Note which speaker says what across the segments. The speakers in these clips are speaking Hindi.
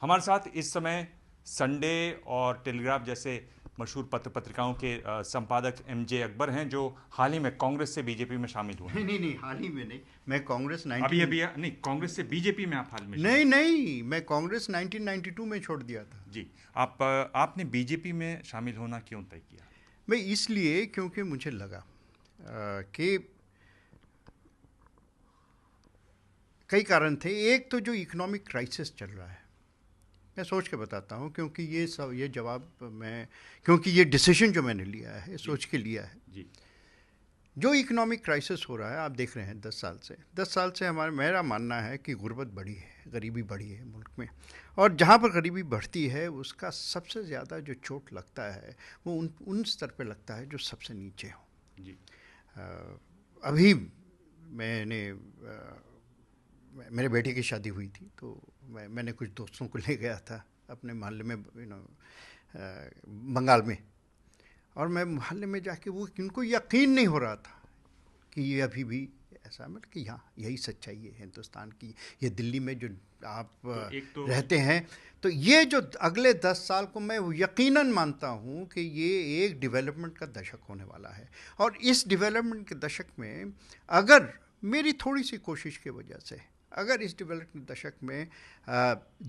Speaker 1: हमारे साथ इस समय संडे और टेलीग्राफ जैसे मशहूर पत्र पत्रिकाओं के संपादक एमजे अकबर हैं, जो हाल ही में कांग्रेस से बीजेपी में शामिल हुए
Speaker 2: नहीं
Speaker 1: हैं।
Speaker 2: नहीं नहीं, हाल ही में नहीं। मैं कांग्रेस
Speaker 1: अभी
Speaker 2: 19
Speaker 1: अभी नहीं, कांग्रेस से बीजेपी में आप हाल में
Speaker 2: नहीं
Speaker 1: शामिल।
Speaker 2: नहीं, मैं कांग्रेस 1992 में छोड़ दिया था।
Speaker 1: जी। आपने बीजेपी में शामिल होना क्यों तय किया?
Speaker 2: मैं इसलिए क्योंकि मुझे लगा कि कई कारण थे। एक तो जो इकोनॉमिक क्राइसिस चल रहा है, मैं सोच के बताता हूँ, क्योंकि ये जवाब मैं, क्योंकि ये डिसीजन जो मैंने लिया है सोच के लिया है।
Speaker 1: जी।
Speaker 2: जो इकोनॉमिक क्राइसिस हो रहा है, आप देख रहे हैं 10 साल से मेरा मानना है कि गुर्बत बढ़ी है, गरीबी बढ़ी है मुल्क में। और जहाँ पर गरीबी बढ़ती है उसका सबसे ज़्यादा जो चोट लगता है वो उन स्तर पे लगता है जो सबसे नीचे हो।
Speaker 1: जी।
Speaker 2: अभी मैंने मेरे बेटे की शादी हुई थी, तो मैंने कुछ दोस्तों को ले गया था अपने मोहल्ले में, बंगाल में। और मैं मोहल्ले में जाके, वो उनको यकीन नहीं हो रहा था कि ये अभी भी ऐसा, मतलब कि हाँ यही सच्चाई है हिंदुस्तान की। ये दिल्ली में जो आप रहते हैं, तो ये जो अगले 10 साल को मैं यकीनन मानता हूँ कि ये एक डेवलपमेंट का दशक होने वाला है। और इस डेवलपमेंट के दशक में अगर मेरी थोड़ी सी कोशिश की वजह से, अगर इस डेवलपमेंट दशक में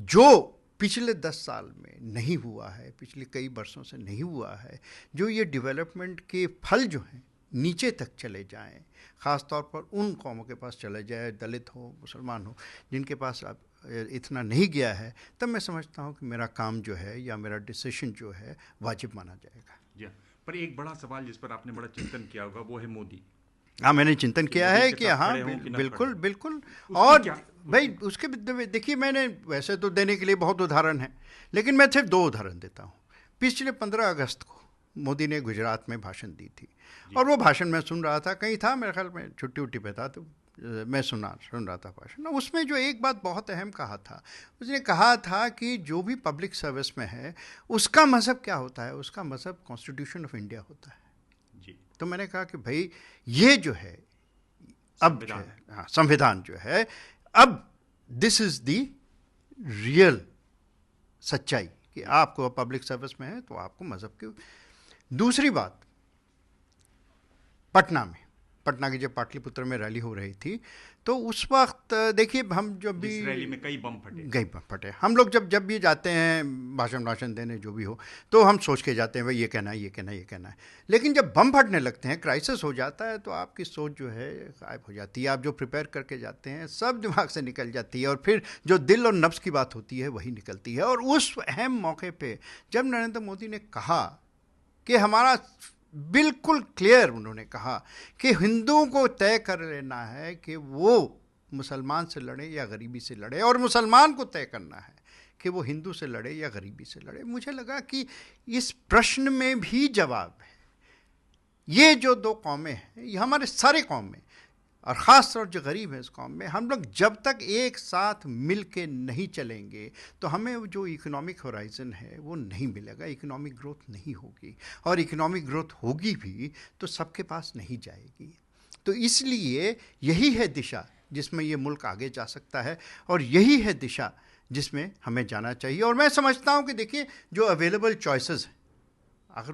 Speaker 2: जो पिछले 10 साल में नहीं हुआ है, पिछले कई वर्षों से नहीं हुआ है, जो ये डेवलपमेंट के फल जो हैं नीचे तक चले जाएं, ख़ास तौर पर उन कौमों के पास चले जाए, दलित हो, मुसलमान हो, जिनके पास अब इतना नहीं गया है, तब मैं समझता हूँ कि मेरा काम जो है या मेरा डिसीजन जो है वाजिब माना जाएगा।
Speaker 1: जी। पर एक बड़ा सवाल जिस पर आपने बड़ा चिंतन किया होगा वो है मोदी।
Speaker 2: हाँ, मैंने चिंतन किया है कि हाँ बिल्कुल बिल्कुल। और भाई उसके देखिए, मैंने वैसे तो देने के लिए बहुत उदाहरण हैं, लेकिन मैं सिर्फ 2 उदाहरण देता हूँ। पिछले 15 अगस्त को मोदी ने गुजरात में भाषण दी थी, और वो भाषण मैं सुन रहा था, कहीं था मेरे ख्याल में, छुट्टी उट्टी पे था, तो मैं सुन रहा था भाषण। उसमें जो एक बात बहुत अहम कहा था, उसने कहा था कि जो भी पब्लिक सर्विस में है उसका मज़हब क्या होता है, उसका मज़हब कॉन्स्टिट्यूशन ऑफ इंडिया होता है। तो मैंने कहा कि भाई ये जो है अब जो है, हाँ संविधान जो है, अब दिस इज़ दी रियल सच्चाई कि आपको पब्लिक सर्विस में है तो आपको मज़हब की। दूसरी बात, पटना की जब पाटलिपुत्र में रैली हो रही थी, तो उस वक्त देखिए, हम जब भी
Speaker 1: रैली में कई बम फटे,
Speaker 2: हम लोग जब भी जाते हैं भाषण देने, जो भी हो, तो हम सोच के जाते हैं भाई ये कहना है, ये कहना है, ये कहना है। लेकिन जब बम फटने लगते हैं, क्राइसिस हो जाता है, तो आपकी सोच जो है गायब हो जाती है। आप जो प्रिपेयर करके जाते हैं सब दिमाग से निकल जाती है, और फिर जो दिल और नफ्स की बात होती है वही निकलती है। और उस अहम मौके पर जब नरेंद्र मोदी ने कहा कि हमारा बिल्कुल क्लियर, उन्होंने कहा कि हिंदुओं को तय कर लेना है कि वो मुसलमान से लड़े या गरीबी से लड़े, और मुसलमान को तय करना है कि वो हिंदू से लड़े या गरीबी से लड़े। मुझे लगा कि इस प्रश्न में भी जवाब है। ये जो 2 कौमें हैं, ये हमारे सारे कौम में, और ख़ास तौर जो गरीब है इस कौम में, हम लोग जब तक एक साथ मिल के नहीं चलेंगे तो हमें जो इकोनॉमिक होराइज़न है वो नहीं मिलेगा, इकोनॉमिक ग्रोथ नहीं होगी, और इकोनॉमिक ग्रोथ होगी भी तो सबके पास नहीं जाएगी। तो इसलिए यही है दिशा जिसमें ये मुल्क आगे जा सकता है, और यही है दिशा जिसमें हमें जाना चाहिए। और मैं समझता हूँ कि देखिए, जो अवेलेबल चॉइसेस हैं, अगर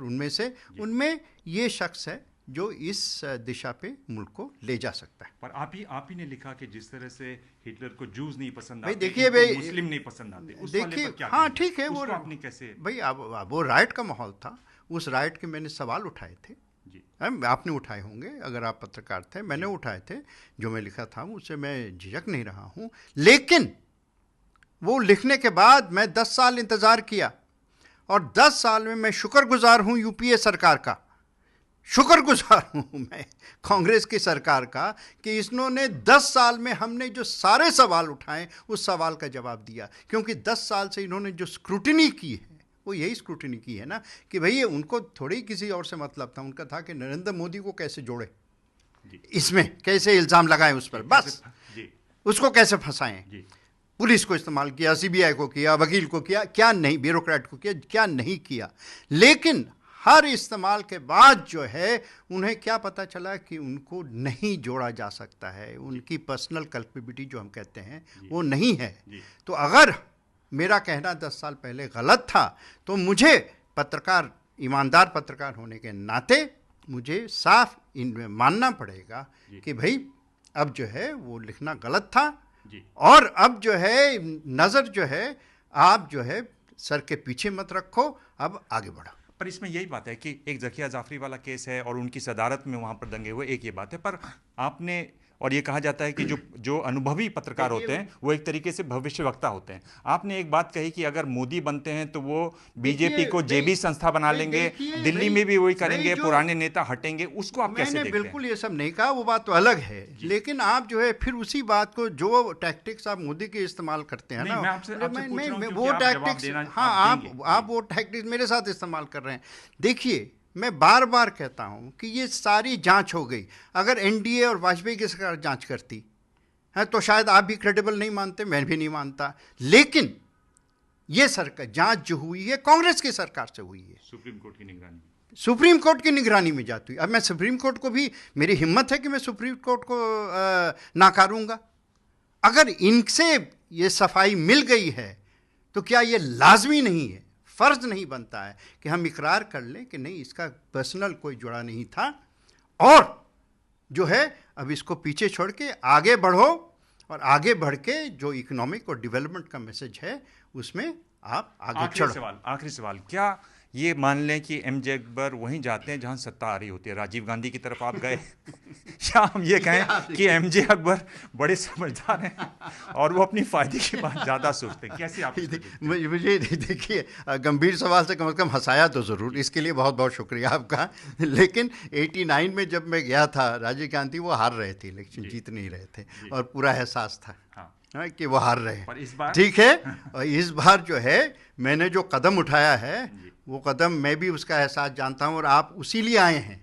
Speaker 2: उनमें ये शख्स है जो इस दिशा पे मुल्क को ले जा सकता है।
Speaker 1: पर आप ही ने लिखा कि जिस तरह से हिटलर को जूस नहीं पसंद आते,
Speaker 2: देखिए
Speaker 1: मुस्लिम नहीं पसंद आते, उस वाले पर क्या
Speaker 2: हाँ ठीक है,
Speaker 1: वो आपने कैसे?
Speaker 2: भाई अब वो राइट का माहौल था, उस राइट के मैंने सवाल उठाए थे। आपने उठाए होंगे, अगर आप पत्रकार थे, मैंने उठाए थे। जो मैं लिखा था उससे मैं झिझक नहीं रहा हूँ, लेकिन वो लिखने के बाद मैं 10 साल इंतज़ार किया, और 10 साल में मैं शुक्रगुजार हूँ यूपीए सरकार का, शुक्रगुजार हूँ मैं कांग्रेस की सरकार का, कि इन्होंने 10 साल में हमने जो सारे सवाल उठाए उस सवाल का जवाब दिया। क्योंकि 10 साल से इन्होंने जो स्क्रूटिनी की है वो यही स्क्रूटिनी की है ना, कि भाई उनको थोड़ी किसी और से मतलब था, उनका था कि नरेंद्र मोदी को कैसे जोड़े, इसमें कैसे इल्ज़ाम लगाएं उस पर, बस उसको कैसे फंसाएं। पुलिस को इस्तेमाल किया, सीबीआई को किया, वकील को किया, क्या नहीं, ब्यूरोक्रेट को किया, क्या नहीं किया। लेकिन हर इस्तेमाल के बाद जो है उन्हें क्या पता चला कि उनको नहीं जोड़ा जा सकता है, उनकी पर्सनल कल्पेबिलिटी जो हम कहते हैं वो नहीं है। तो अगर मेरा कहना 10 साल पहले गलत था, तो मुझे पत्रकार, ईमानदार पत्रकार होने के नाते मुझे साफ मानना पड़ेगा कि भाई अब जो है वो लिखना गलत था और अब जो है नज़र जो है आप जो है सर के पीछे मत रखो, अब आगे बढ़ो।
Speaker 1: पर इसमें यही बात है कि एक ज़किया जाफरी वाला केस है और उनकी सदारत में वहाँ पर दंगे हुए, एक ये बात है। पर आपने, और ये कहा जाता है कि जो अनुभवी पत्रकार होते हैं वो एक तरीके से भविष्यवक्ता होते हैं। आपने एक बात कही कि अगर मोदी बनते हैं तो वो बीजेपी को जेबी संस्था बना लेंगे, दिल्ली में भी वही करेंगे, पुराने नेता हटेंगे। उसको आप कैसे देखते हैं?
Speaker 2: बिल्कुल ये सब नहीं कहा, वो बात तो अलग है, लेकिन आप जो है फिर उसी बात को, जो टैक्टिक्स आप मोदी के इस्तेमाल करते हैं ना, वो टैक्टिक्स, हाँ आप वो टैक्टिक्स मेरे साथ इस्तेमाल कर रहे हैं। देखिए, मैं बार बार कहता हूं कि ये सारी जांच हो गई। अगर एनडीए और वाजपेयी की सरकार जांच करती है तो शायद आप भी क्रेडिबल नहीं मानते, मैं भी नहीं मानता, लेकिन ये सरकार जांच जो हुई है कांग्रेस की सरकार से हुई है,
Speaker 1: सुप्रीम कोर्ट की निगरानी,
Speaker 2: सुप्रीम कोर्ट की निगरानी में जाती हुई। अब मैं सुप्रीम कोर्ट को भी, मेरी हिम्मत है कि मैं सुप्रीम कोर्ट को नाकारूंगा। अगर इनसे ये सफाई मिल गई है तो क्या ये लाजमी नहीं है, फ़र्ज़ नहीं बनता है कि हम इकरार कर लें कि नहीं, इसका पर्सनल कोई जुड़ा नहीं था और जो है अब इसको पीछे छोड़ के आगे बढ़ो और आगे बढ़ के जो इकोनॉमिक और डेवलपमेंट का मैसेज है उसमें आप आगे चढ़ो।
Speaker 1: आखिरी सवाल, क्या ये मान लें कि एमजे अकबर वहीं जाते हैं जहां सत्ता आ रही होती है, राजीव गांधी की तरफ आप गए या हम ये कहें कि एमजे अकबर बड़े समझदार हैं और वो अपनी फायदे की बात ज़्यादा सोचते हैं? कैसे आप?
Speaker 2: मुझे देखिए, गंभीर सवाल से कम हंसाया तो ज़रूर, इसके लिए बहुत बहुत शुक्रिया आपका। लेकिन 89 में जब मैं गया था, राजीव गांधी वो हार रहे थे, इलेक्शन जीत नहीं रहे थे और पूरा एहसास था कि वो हार रहे हैं, ठीक है। और इस बार जो है मैंने जो कदम उठाया है वो कदम मैं भी उसका एहसास जानता हूं और आप उसी लिए आए हैं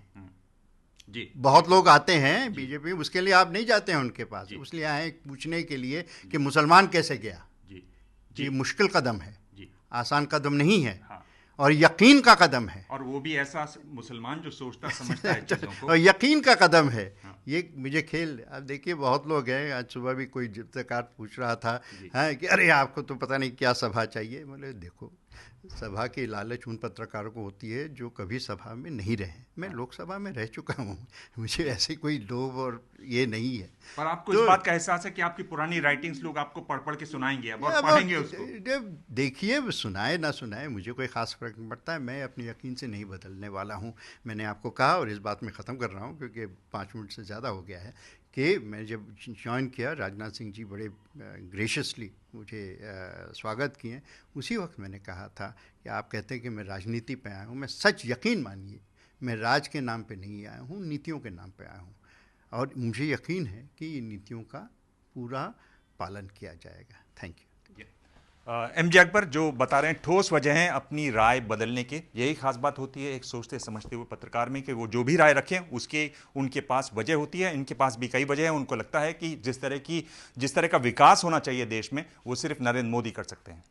Speaker 2: जी। बहुत लोग आते हैं बीजेपी, उसके लिए आप नहीं जाते हैं उनके पास, उसलिए आए पूछने के लिए कि मुसलमान कैसे गया जी। ये मुश्किल कदम है जी, आसान कदम नहीं है और यकीन का कदम है, और
Speaker 1: वो भी ऐसा मुसलमान जो सोचता समझता है चीज़ों को,
Speaker 2: और यकीन का कदम है। ये मुझे खेल, अब देखिए बहुत लोग हैं, आज सुबह भी कोई पत्रकार पूछ रहा था कि अरे आपको तो पता नहीं क्या सभा चाहिए। बोले देखो, सभा की लालच उन पत्रकारों को होती है जो कभी सभा में नहीं रहे। मैं लोकसभा में रह चुका हूँ, मुझे ऐसे कोई लोभ और ये नहीं है।
Speaker 1: पर आपको इस बात का एहसास है कि आपकी पुरानी राइटिंग्स लोग आपको पढ़ पढ़ के सुनाएंगे अब और पढ़ेंगे उसको?
Speaker 2: देखिए, सुनाए ना सुनाए मुझे कोई खास फर्क नहीं पड़ता है, मैं अपने यकीन से नहीं बदलने वाला हूँ। मैंने आपको कहा और इस बात में ख़त्म कर रहा हूँ क्योंकि 5 मिनट से ज़्यादा हो गया है कि मैं जब ज्वाइन किया, राजनाथ सिंह जी बड़े ग्रेशियसली मुझे स्वागत किए। उसी वक्त मैंने कहा था कि आप कहते हैं कि मैं राजनीति पे आया हूँ, मैं सच यकीन मानिए मैं राज के नाम पे नहीं आया हूँ, नीतियों के नाम पे आया हूँ और मुझे यकीन है कि ये नीतियों का पूरा पालन किया जाएगा। Thank you.
Speaker 1: एमजे अकबर जो बता रहे हैं ठोस वजह हैं अपनी राय बदलने के, यही खास बात होती है एक सोचते समझते हुए पत्रकार में कि वो जो भी राय रखें उसके उनके पास वजह होती है। इनके पास भी कई वजह हैं। उनको लगता है कि जिस तरह का विकास होना चाहिए देश में वो सिर्फ नरेंद्र मोदी कर सकते हैं।